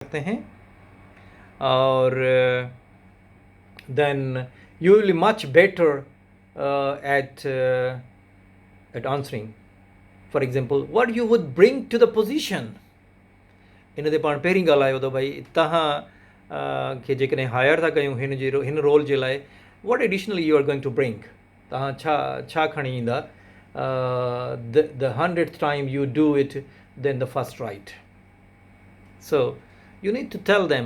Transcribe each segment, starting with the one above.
सकते हैं और then you will be much better at answering. For example, what you would bring to the position. इन ते पाण पहिरीं ॻाल्हायो त भई तव्हां खे जेकॾहिं हायर था कयूं हिन रोल जे लाइ, what additionally you are going to bring, तव्हां छा खणी ईंदा the 100th time you do it then the first right. So you need to tell them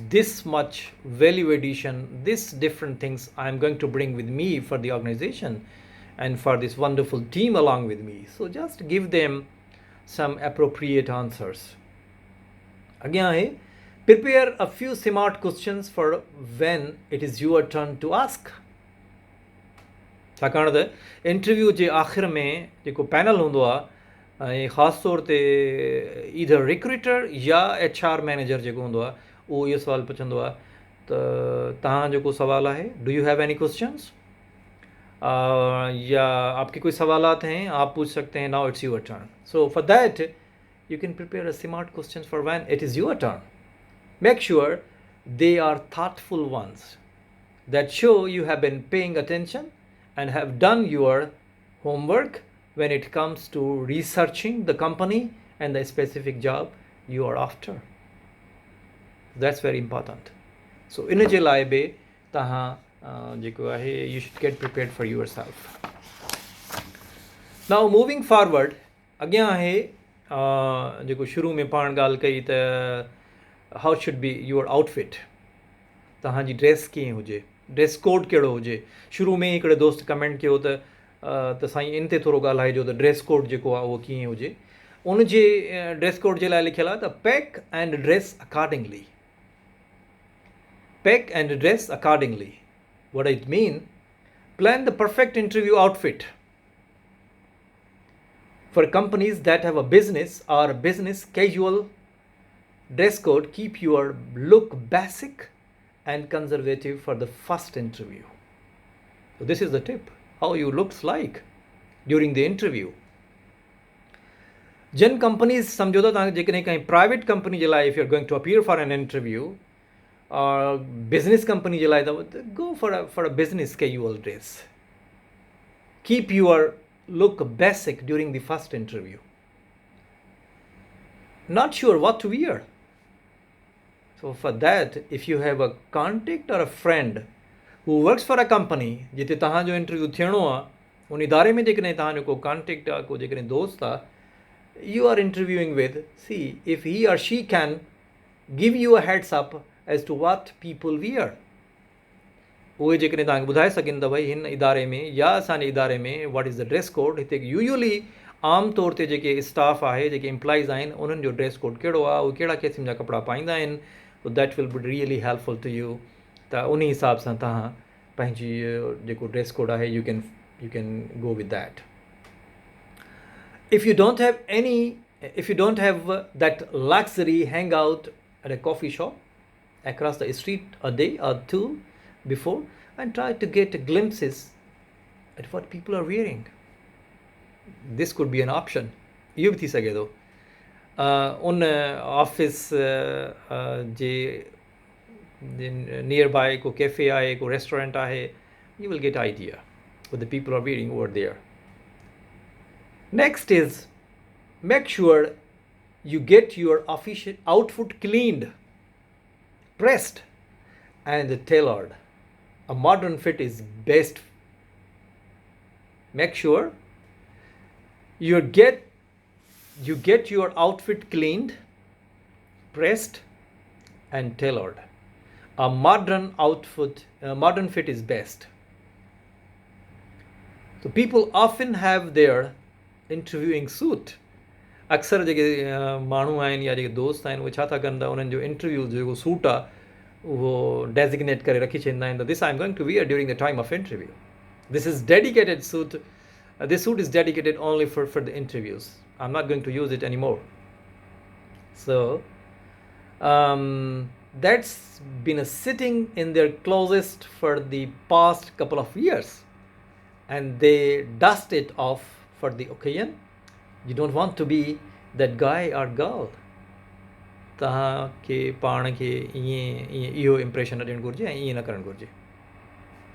this much value addition, this different things I'm going to bring with me for the organization and for this wonderful team along with me. So just give them some appropriate answers. Again hai, prepare a few smart questions for when it is your turn to ask. छाकाणि त interview जे आख़िर में जेको panel हूंदो आहे ऐं ख़ासि तौर ते ईदर रिक्रूटर या HR मैनेजर जेको हूंदो आहे उहो इहो सुवालु पुछंदो आहे त तव्हां जेको सुवालु आहे, do you have any questions, या आपके कोई सवालात हैं आप पूछ सकते हैं, now it's your turn. So for that you can prepare a smart questions for when it is your turn. Make sure they are thoughtful ones that show you have been paying attention and have done your homework when it comes to researching the company and the specific job you are after. That's very important. So in je lai be taha jeko ahe, you should get prepared for yourself. Now moving forward, again ahe जेको शुरू में पाण ॻाल्हि कई त how should be your outfit, तव्हांजी dress कीअं हुजे, ड्रेस कोड कहिड़ो हुजे. शुरू में हिकिड़े दोस्त कमेंट कयो त साईं इन ते थोरो ॻाल्हाइजो त ड्रेस कोड जेको आहे उहो कीअं हुजे. उन जे ड्रेस कोड जे लाइ लिखियलु आहे त pack and dress accordingly. Pack and dress accordingly, what it mean, plan the perfect interview outfit. For companies that have a business or a business casual dress code, keep your look basic and conservative for the first interview. So this is the tip, how you looks like during the interview. Gen companies समझो था तव्हां जेकॾहिं कहीं private company जे लाइ, if you're going to appear for an interview, or business company जे लाइ त go for a business casual dress. Keep your look basic during the first interview. Not sure what to wear. So for that, if you have a contact or a friend who works for a company जिते तव्हांजो interview थियणो आहे, उन इदारे में जेकॾहिं तव्हांजो को कॉन्टेक्ट आहे, को जेकॾहिं दोस्त आहे, you are interviewing with, see if he or she can give you a heads up as to what people wear. उहे जेकॾहिं तव्हांखे ॿुधाए सघनि त भई हिन इदारे में या असांजे इदारे में what is the dress code. हिते यूजुअली आम तौर ते जेके स्टाफ आहे, जेके एम्प्लॉइज़ आहिनि, उन्हनि जो ड्रेस कोड कहिड़ो आहे, उहे कहिड़ा क़िस्म जा कपिड़ा पाईंदा आहिनि, that will be really helpful to you. त उन हिसाब सां तव्हां पंहिंजी जेको ड्रेस कोड आहे you can go with that. If you don't have that luxury hang out at a coffee shop across the street a day or two before and try to get glimpses at what people are wearing. This could be an option. ये भी थी सघे थो. उन office J near by को cafe आहे, को restaurant आहे, you will get idea what the people are wearing over there. Next is, make sure you get your official outfit cleaned, pressed and tailored. A modern fit is best. Make sure you get your outfit cleaned, pressed and tailored. A modern fit is best. So people often have their interviewing suit. अक्सर जेके माण्हू आहिनि या जेके दोस्त आहिनि, उहे छा था कनि त उन्हनि जो इंटरव्यू जेको सूट आहे उहो डेजिग्नेट करे रखी छॾींदा आहिनि त this I am going to wear during the time of interview. This is dedicated suit. This suit is dedicated only for the interviews. I'm not going to use it anymore. So that's been sitting in their closet for the past couple of years and they dust it off for the occasion. You don't want to be that guy or girl. तव्हांखे पाण खे इहो impression न ॾियणु घुरिजे ऐं ईअं न करणु घुरिजे.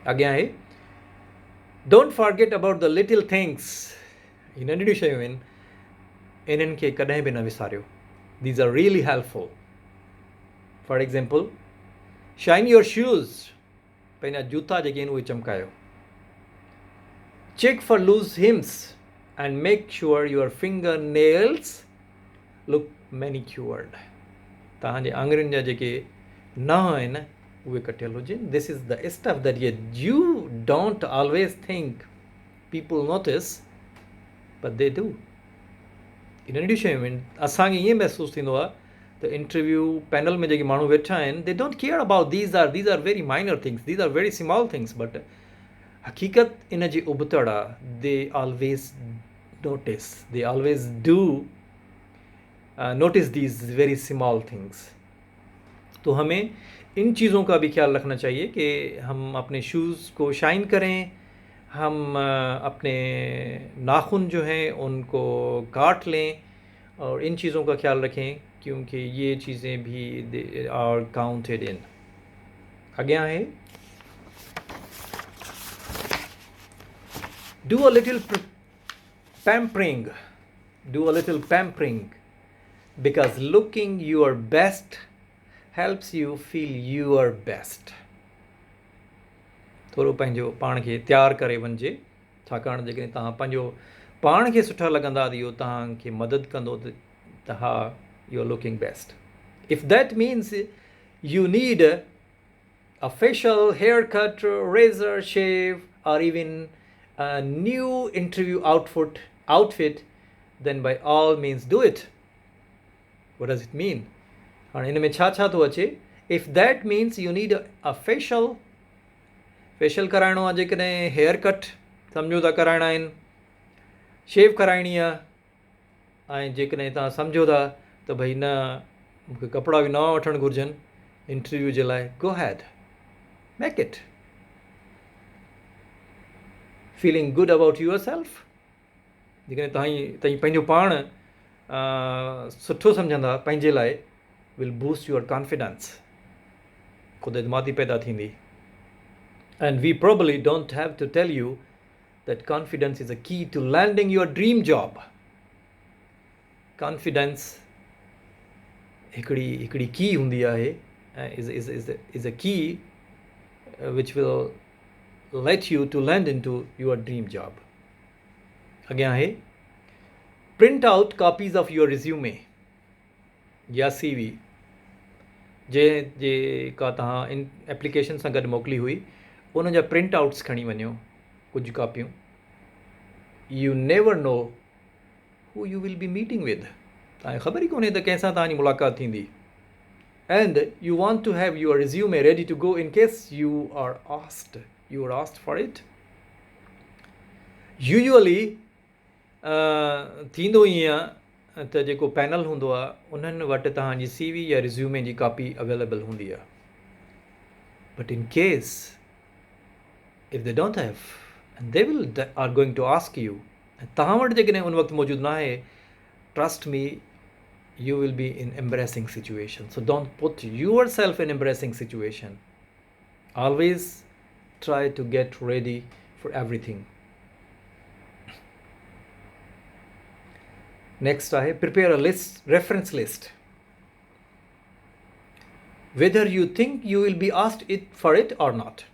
अॻियां आहे don't forget about the little things. ही नंढियूं शयूं आहिनि, इन्हनि खे कॾहिं बि न विसारियो. These are really helpful. For example, shine your shoes. पंहिंजा जूता जेके आहिनि उहे चमकायो. Check for loose hems and make sure your finger nails look manicured. तव्हांजे आङुरियुनि जा जेके नंहं आहिनि उहे कटियल हुजनि. This is the stuff that you don't always think people notice but they do. इन नंढियूं शयूं आहिनि. असांखे ईअं महसूसु थींदो आहे त इंटरव्यू पैनल में जेके माण्हू वेठा आहिनि they don't care about these are very minor things, these are very small things, but हक़ीक़त इन जी उबतड़ आहे. They always notice, they always do notice these very small things. तो हमें इन चीज़ों का भी ख्याल रखना चाहिए कि हम अपने शूज़ को शाइन करें, हम अपने नाखून जो हैं उनको काट लें और इन चीज़ों का ख्याल रखें, क्योंकि ये चीज़ें भी आर काउंटेड इन. अगेन है do a little pampering. Do a little pampering because looking your best helps you feel your best. थोरो पंहिंजो पाण खे तयारु करे वञिजे, छाकाणि जेकॾहिं तव्हां पंहिंजो पाण खे सुठा लॻंदा त इहो तव्हांखे मदद कंदो त हा you are looking best. If that means you need a facial, hair cut, razor shave और even a new interview outfit then by all means do it. What does it mean? हाणे इन में छा छा थो अचे? If that means you need a facial कराइणो आहे, जेकॾहिं हेयर कट सम्झो था कराइणा आहिनि, शेव कराइणी आहे, ऐं जेकॾहिं तव्हां सम्झो था त भई न मूंखे कपिड़ा बि नवां वठणु घुरिजनि इंटरव्यू जे लाइ, go ahead, make it. Feeling good about yourself. जेकॾहिं तव्हां पंहिंजो पाण सुठो सम्झंदा पंहिंजे लाइ, विल बूस्ट योर कॉन्फिडेंस. ख़ुदि एतमादी पैदा थींदी. And we probably don't have to tell you that confidence is a key to landing your dream job. Confidence हिकिड़ी की हूंदी आहे, is a key which will let you to land into your dream job. अॻियां आहे print out copies of your resume या CV जेका तव्हां इन application सां गॾु मोकिली हुई, उन जा प्रिंट आउट्स खणी वञो, कुझु कॉपियूं. You never know who you will be meeting with. तव्हांखे ख़बर ई कोन्हे त कंहिंसां तव्हांजी मुलाक़ात थींदी. And you want to have your resume ready to go in case you are asked for it. Usually थींदो ईअं आहे त जेको पैनल हूंदो आहे उन्हनि वटि तव्हांजी CV या रिज़्यूमे जी कॉपी अवेलेबल हूंदी आहे. But in case if they don't have and they will are going to ask you, तव्हां वटि जेकॾहिं उन वक़्तु मौजूदु न आहे, trust me you will be in embarrassing situation. So don't put yourself in embarrassing situation. Always try to get ready for everything. Next, prepare a reference list. Whether you think you will be asked for it or not.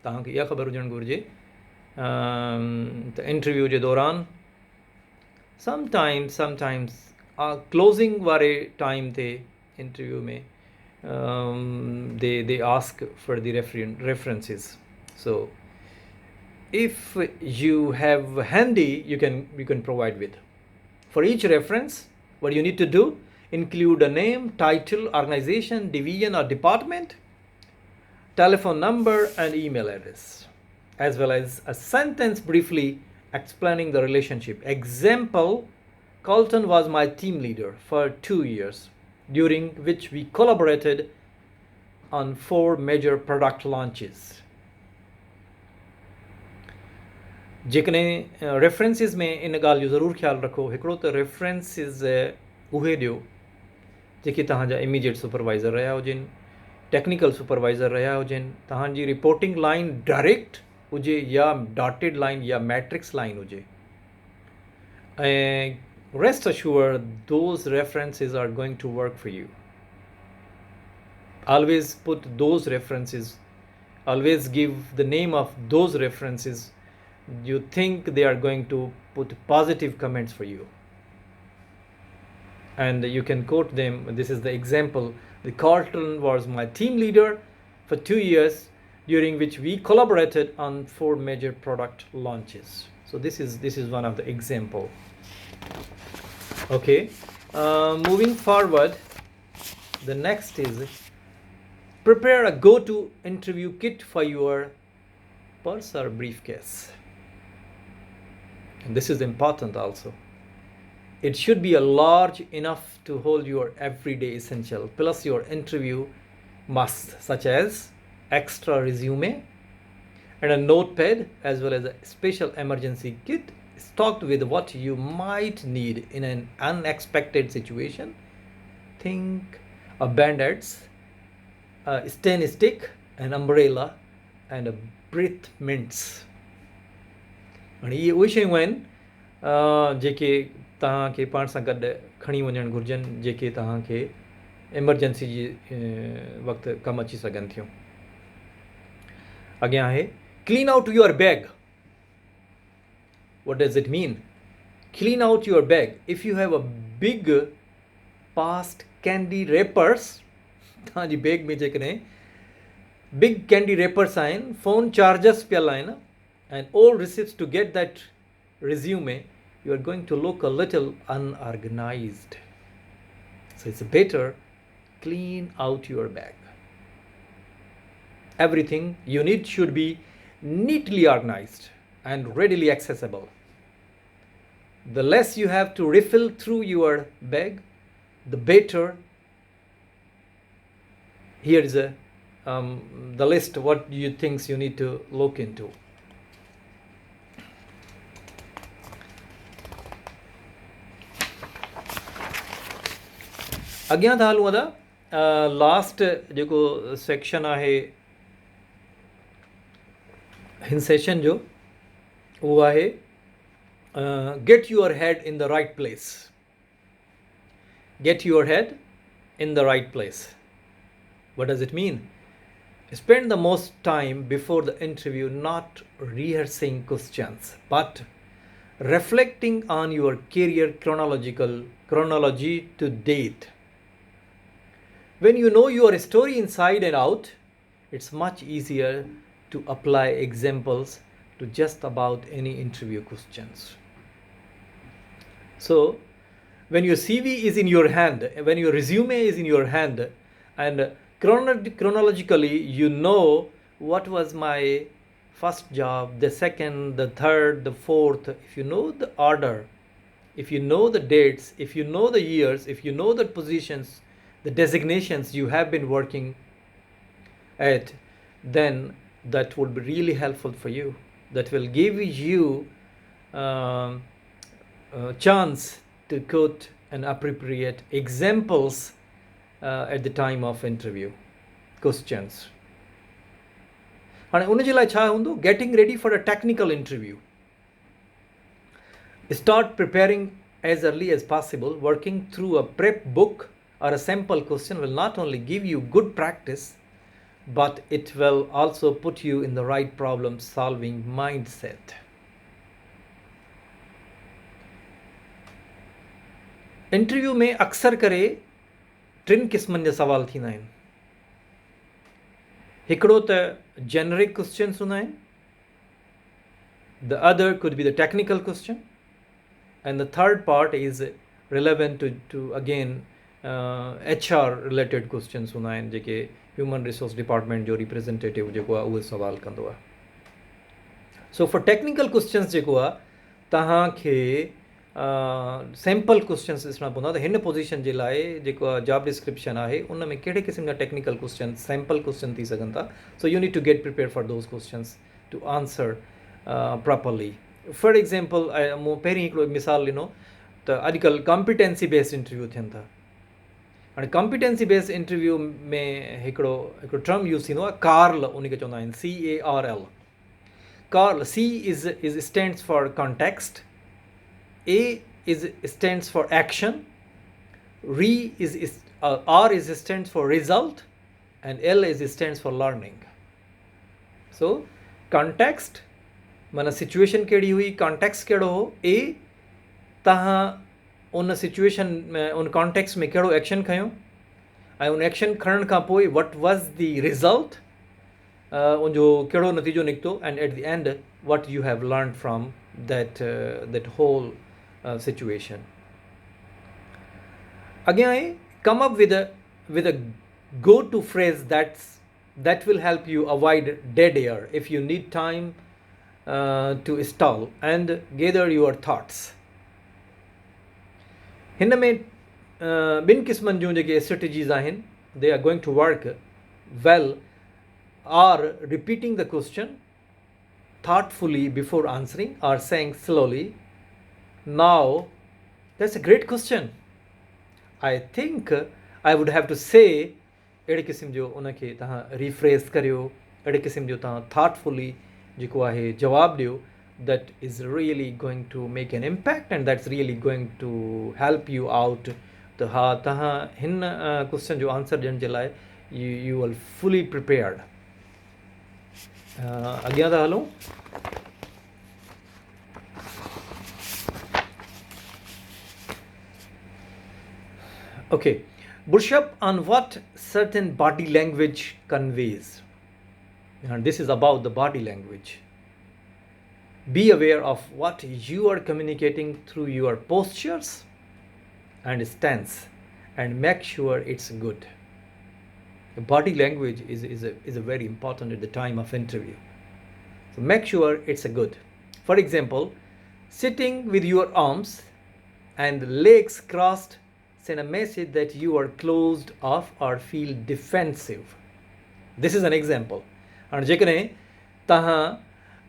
तव्हांखे इहा ख़बर हुजणु घुरिजे त interview जे दौरान sometimes closing वारे time ते interview में they ask for the references. So if you have handy, you can provide with. For each reference, what you need to do, include a name, title, organization, division or department, telephone number and email address, as well as a sentence briefly explaining the relationship. Example, Colton was my team leader for 2 years, during which we collaborated on 4 major product launches. जेकॾहिं रेफरेंसिस में इन ॻाल्हि जो ज़रूरु ख़्यालु रखो, हिकिड़ो त रेफरेंसिस उहे ॾियो जेके तव्हांजा इमीडिएट सुपरवाइज़र रहिया हुजनि, टेक्निकल सुपरवाइज़र रहिया हुजनि, तव्हांजी रिपोर्टिंग लाइन डायरेक्ट हुजे या डॉटेड लाइन या मैट्रिक्स लाइन हुजे. And rest assured, those references are going to work for you. Always put those references, always give the name of those references. You think they are going to put positive comments for you. And you can quote them. This is the example. The Carlton was my team leader for 2 years, during which we collaborated on 4 major product launches. So this is one of the example. Okay, moving forward, the next is prepare a go-to interview kit for your purse or briefcase. And this is important also. It should be a large enough to hold your everyday essential plus your interview must, such as extra resume and a notepad, as well as a special emergency kit stocked with what you might need in an unexpected situation. Think a band-aids, a stain stick, an umbrella, and a breath mints. And ये उहे शयूं आहिनि जेके तव्हांखे पाण सां गॾु खणी वञणु घुरिजनि, जेके तव्हांखे एमरजेंसी जी वक़्तु कमु अची सघनि थियूं. अॻियां आहे clean out your bag. What does it mean? Clean out your bag. If you have a big past candy wrappers, तव्हांजी बैग में जेकॾहिं big candy wrappers आहिनि, phone chargers पियल आहिनि, and all receipts to get that resume, you are going to look a little unorganized. So it's better clean out your bag. Everything you need should be neatly organized and readily accessible. The less you have to refill through your bag, the better. Here is the list, what you think you need to look into. अॻियां था हलूं था last जेको section आहे हिन session जो, उहो आहे get your head in the right place. Get your head in the right place. What does it mean? Spend the most time before the interview not rehearsing questions, but reflecting on your career chronology to date. When you know your story inside and out, it's much easier to apply examples to just about any interview questions. So, when your CV is in your hand, when your resume is in your hand, and chronologically you know what was my first job, the second, the third, the fourth, if you know the order, if you know the dates, if you know the years, if you know the positions, the designations you have been working at, then that would be really helpful for you. That will give you a chance to quote and appropriate examples at the time of interview questions. हाणे उन जे लाइ छा हूंदो? Getting ready for a technical interview. Start preparing as early as possible. Working through a prep book or a sample question will not only give you good practice, but it will also put you in the right problem solving mindset. Interview में अक्सर करे 3 क़िस्मनि जा सवाल थींदा आहिनि. हिकिड़ो त जेनरिक क्वेश्चन्स हूंदा आहिनि, the other could be the technical question, and the third part is relevant to again HR related questions हूंदा आहिनि, जेके ह्यूमन रिसोर्स डिपार्टमेंट जो रिप्रेज़ेंटेटिव जेको आहे उहो सवाल कंदो आहे. सो फॉर टेक्निकल क्वेश्चन्स जेको आहे तव्हांखे सैम्पल क्वेश्चन्स ॾिसणा पवंदा. त हिन पोज़ीशन जे लाइ जेको आहे जॉब डिस्क्रिप्शन आहे उन में कहिड़े क़िस्म जा टेक्निकल क्वेश्चन सैम्पल क्वेश्चन थी सघनि था. So you need to get prepare for those questions to answer properly. For example मूं पहिरीं हिकिड़ो मिसाल ॾिनो त अॼुकल्ह कॉम्पिटेंसी बेस्ड इंटरव्यू थियनि था. हाणे कॉम्पिटेंसी बेस्ड इंटरव्यू में हिकिड़ो टर्म यूज़ थींदो आहे कार्ल, उन खे चवंदा आहिनि CARL. Carl, C is stands for context, A stands for action, R stands for result, and L stands for learning. So context माना सिचुएशन कहिड़ी हुई, कॉन्टेक्स्ट कहिड़ो हो, ए तव्हां उन सिचुएशन में उन कॉन्टेक्स्ट में कहिड़ो एक्शन खयो ऐं उन एक्शन खणण खां पोइ वट वॉज द रिज़ल्ट, उनजो कहिड़ो नतीजो निकितो, and at the end what you have learn from that whole situation. अॻियां आहे come up with a go-to phrase that will help you avoid dead air if you need time to stall and gather your thoughts. हिन में ॿिनि क़िस्मनि जूं जेके strategies आहिनि, they are going to work well, are repeating the question thoughtfully before answering or saying slowly, now that's a great question, I think I would have to say. अहिड़े क़िस्म जो उनखे तव्हां रिफ्रेस करियो, अहिड़े क़िस्म जो तव्हां थाटफुली जेको आहे जवाबु ॾियो. That is really going to make an impact and that's really going to help you out. त हा, तव्हां हिन क्वेश्चन जो आंसर ॾियण जे लाइ you will fully prepared. अॻियां था हलूं. Okay, brush up on what certain body language conveys. And this is about the body language. Be aware of what you are communicating through your postures and stance and make sure it's good. Body language is a very important at the time of interview. So make sure it's a good. For example, sitting with your arms and legs crossed send a message that you are closed off or feel defensive. This is an example. And जेकॾहिं तव्हां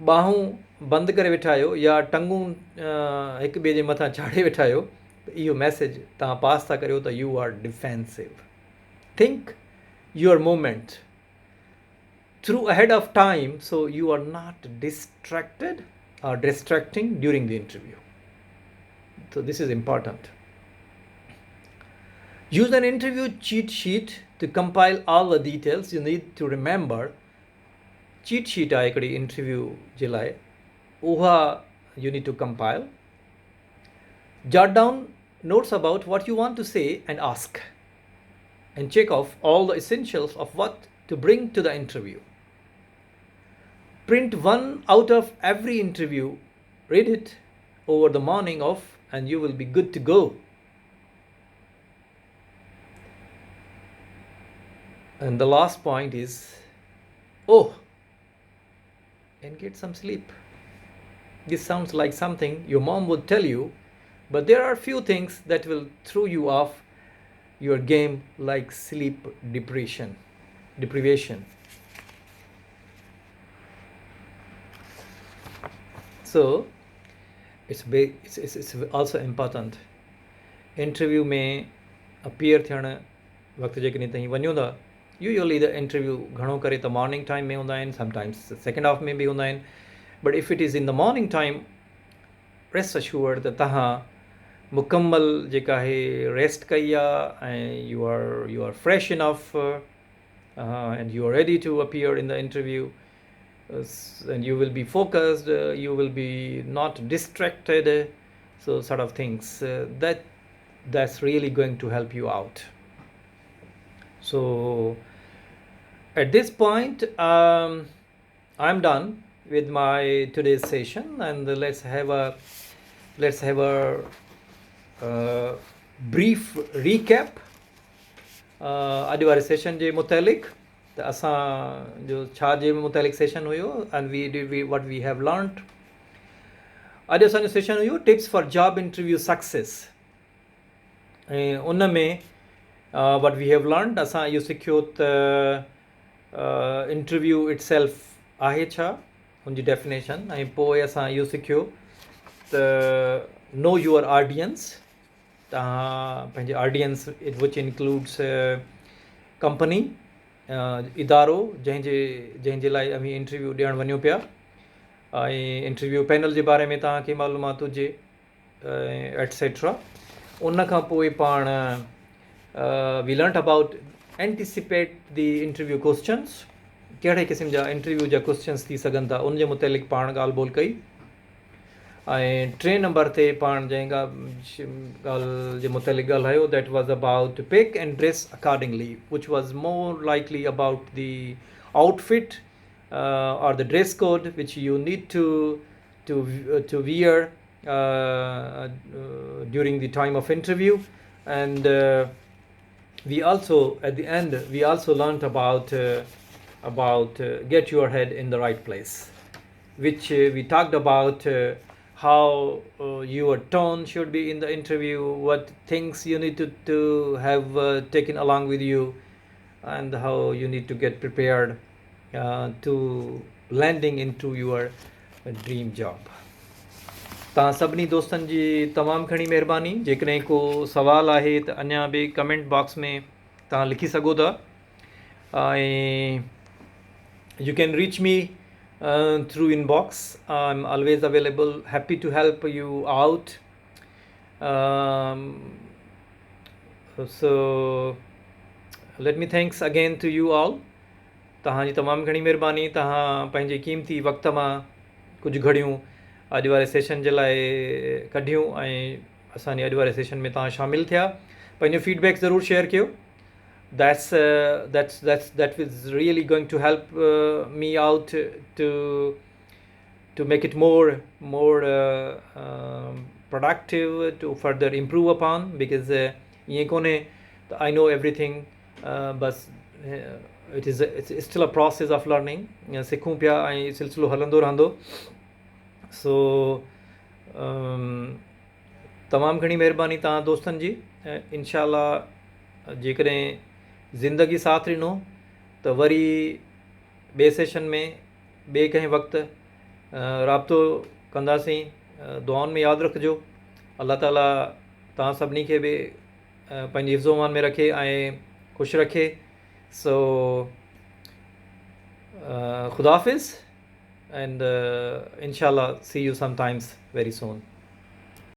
ॿाहूं बंदि करे वेठा आहियो या टंगूं हिक ॿिए जे मथां चाढ़े वेठा आहियो, त इहो मैसेज तव्हां पास था करियो त you are defensive. Think your movement through ahead of time so you are not distracted or distracting during the interview. So this is important. Use an interview cheat sheet to compile all the details you need to remember. Cheat sheet आहे हिकिड़ी interview जे लाइ, उहा you need to compile. Jot down notes about what you want to say and ask, and check off all the essentials of what to bring to the interview. Print one out of every interview, read it over the morning of, and you will be good to go. And the last point is, and get some sleep. This sounds like something your mom would tell you, but there are few things that will throw you off your game, like sleep deprivation. So it's also important. Interview में appear थियण वक़्तु जेकॾहिं तव्हां वञो था, usually the interview घणो करे त morning time में हूंदा आहिनि, sometimes second half में बि हूंदा आहिनि. But if it is in the morning time, rest assured that तव्हां मुकम्मल जेका आहे रेस्ट कई आहे ऐं you are fresh enough and you are ready to appear in the interview, and you will be focused, you will be not distracted, so sort of things. That's really going to help you out. So at this point, I'm done with my today's session, and let's have a brief recap अॼु वारे session जे मुतालिक़. त असां जो छा जे मुतालिक़ session हुयो, and we did what we have learned. अॼु असांजो session हुयो tips for job interview success, ऐं उन में what we have learned, असां इहो सिखियो त इंटरव्यू इट सेल्फ आहे छा, उनजी डेफिनेशन, ऐं पोइ असां इहो सिखियो त नो यूअर ऑडियंस, तव्हां पंहिंजे ऑडियंस विच इंक्लूड्स कंपनी इदारो जंहिंजे लाइ अभी इंटरव्यू ॾियणु वञूं पिया ऐं इंटरव्यू पैनल जे बारे में तव्हांखे मालूमात हुजे एटसेट्रा उन खां पोइ पाण we learn about anticipate the interview questions कहिड़े क़िस्म जा इंटरव्यू जा क्वेश्चन्स थी सघनि था उन जे मुतालिक़ पाण ॻाल्हि ॿोल कई ऐं 3 नंबर ते पाण जंहिं ॻाल्हि जे मुतालिक़ ॻाल्हायो that was about pick and dress accordingly which was more likely about the outfit or the dress code which you need to wear during the time of interview. And we also at the end we also learned about get your head in the right place, which we talked about how your tone should be in the interview, what things you need to have taken along with you, and how you need to get prepared to landing into your dream job. तव्हां सभिनी दोस्तनि जी तमामु घणी महिरबानी. जेकॾहिं को सवाल आहे त अञा बि कमेंट बॉक्स में तव्हां लिखी सघो था ऐं you can reach me through inbox. I'm always available, happy to help you out. So let me thanks again to you all. तव्हांजी तमामु घणी महिरबानी. तव्हां पंहिंजे क़ीमती वक़्त मां कुझु घड़ियूं अॼु वारे सेशन जे लाइ कढियूं ऐं असांजे अॼु वारे सेशन में तव्हां शामिलु थिया. पंहिंजो फीडबैक ज़रूरु शेयर कयो. that is really going to help me out to make it more productive, to further improve upon, because ईअं कोन्हे त I know everything, बस it's still a process of learning. सिखूं पिया ऐं सिलसिलो हलंदो रहंदो. सो तमामु घणी महिरबानी तव्हां दोस्तनि जी. इंशाअल्लाह जेकॾहिं ज़िंदगी साथ ॾिनो त वरी ॿिए सेशन में ॿिए कंहिं वक़्तु राब्तो कंदासीं. दुआउनि में यादि रखिजो. अल्लाह ताला तव्हां सभिनी खे बि पंहिंजी हिफ़्ज़ो अमान में रखे ऐं ख़ुशि रखे. So Khuda Hafiz, and inshallah see you sometimes very soon.